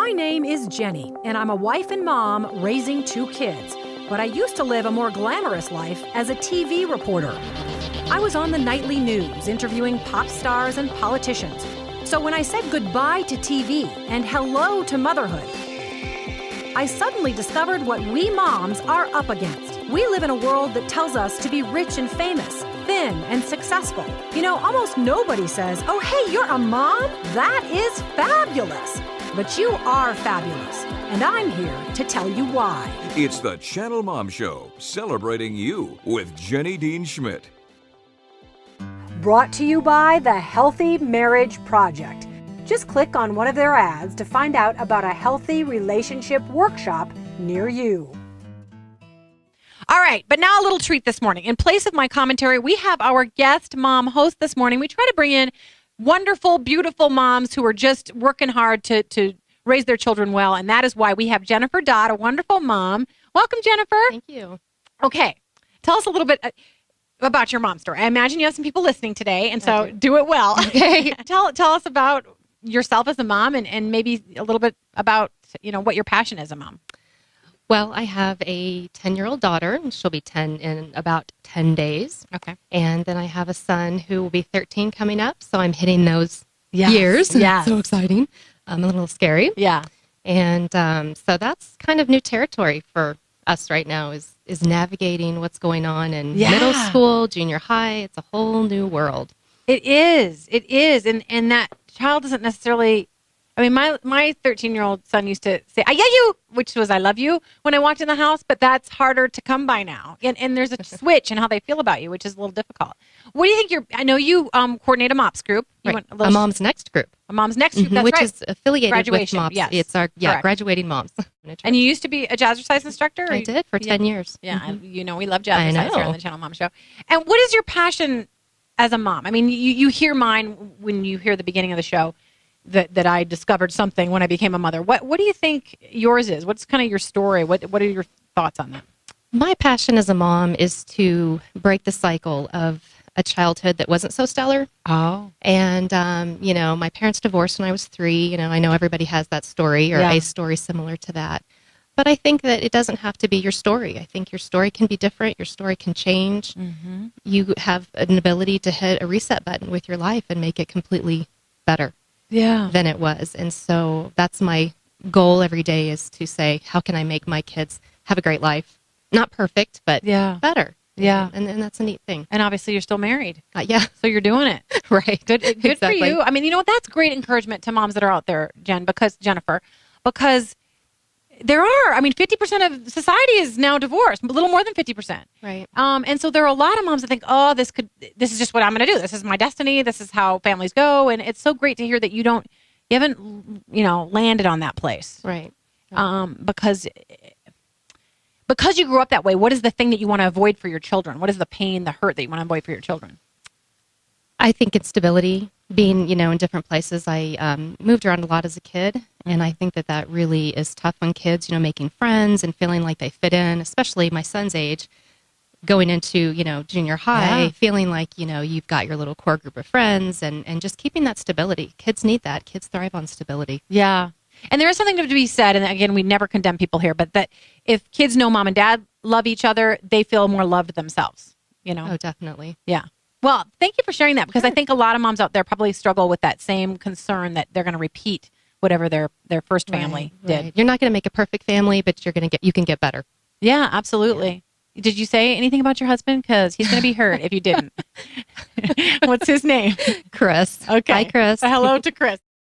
My name is Jenny, and I'm a wife and mom raising 2 kids. But I used to live a more glamorous life as a TV reporter. I was on the nightly news interviewing pop stars and politicians. So when I said goodbye to TV and hello to motherhood, I suddenly discovered what we moms are up against. We live in a world that tells us to be rich and famous, thin and successful. You know, almost nobody says, "Oh, hey, you're a mom? That is fabulous." But you are fabulous, and I'm here to tell you why. It's the Channel Mom Show, celebrating you with Jenny Dean Schmidt. Brought to you by the Healthy Marriage Project. Just click on one of their ads to find out about a healthy relationship workshop near you. All right, but now a little treat this morning. In place of my commentary, we have our guest mom host this morning. We try to bring in wonderful, beautiful moms who are just working hard to raise their children well, and that is why we have Jennifer Dodd, a wonderful mom. Welcome, Jennifer. Thank you. Okay, tell us a little bit about your mom story. I imagine you have some people listening today, and so do it well. Okay, tell us about yourself as a mom, and maybe a little bit about what your passion is as a mom. Well, I have a 10-year-old daughter, and she'll be 10 in about 10 days. Okay. And then I have a son who will be 13 coming up, so I'm hitting those years. Yeah. So exciting. A little scary. Yeah. And so that's kind of new territory for us right now is navigating what's going on in middle school, junior high. It's a whole new world. It is. And that child doesn't necessarily... I mean, my 13-year-old son used to say, "I get you," which was "I love you" when I walked in the house, but that's harder to come by now. And there's a switch in how they feel about you, which is a little difficult. What do you think I know you coordinate a MOPS group. You right. A Mom's Next group. A Mom's Next group, that's which right. is affiliated Graduation, with MOPS. yes. It's our Correct. graduating moms. And you used to be a jazzercise instructor? I did for 10 years. Yeah, we love jazzercise here on the Channel Mom Show. And what is your passion as a mom? I mean, you hear mine when you hear the beginning of the show. That I discovered something when I became a mother. What do you think yours is? What's kind of your story? What are your thoughts on that? My passion as a mom is to break the cycle of a childhood that wasn't so stellar. Oh. And, my parents divorced when I was 3. I know everybody has that story or a story similar to that. But I think that it doesn't have to be your story. I think your story can be different. Your story can change. Mm-hmm. You have an ability to hit a reset button with your life and make it completely better. Than it was. And so that's my goal every day is to say, how can I make my kids have a great life? Not perfect, but better. Yeah. And that's a neat thing. And obviously you're still married. So you're doing it. Right. Good Exactly. for you. I mean, that's great encouragement to moms that are out there, Jennifer, because there are, 50% of society is now divorced, a little more than 50%. Right. And so there are a lot of moms that think, oh, this is just what I'm going to do. This is my destiny. This is how families go. And it's so great to hear that you haven't, landed on that place. Right. Because you grew up that way, what is the thing that you want to avoid for your children? What is the pain, the hurt that you want to avoid for your children? I think instability, being, in different places. I moved around a lot as a kid, and I think that really is tough on kids, making friends and feeling like they fit in, especially my son's age, going into, junior high, feeling like, you've got your little core group of friends and just keeping that stability. Kids need that. Kids thrive on stability. Yeah. And there is something to be said, and again, we never condemn people here, but that if kids know mom and dad love each other, they feel more loved themselves, Oh, definitely. Yeah. Well, thank you for sharing that, because I think a lot of moms out there probably struggle with that same concern that they're going to repeat whatever their first family did. Right. You're not going to make a perfect family, but you can get better. Yeah, absolutely. Yeah. Did you say anything about your husband? Because he's going to be hurt if you didn't. What's his name? Chris. Okay. Hi, Chris. Hello to Chris.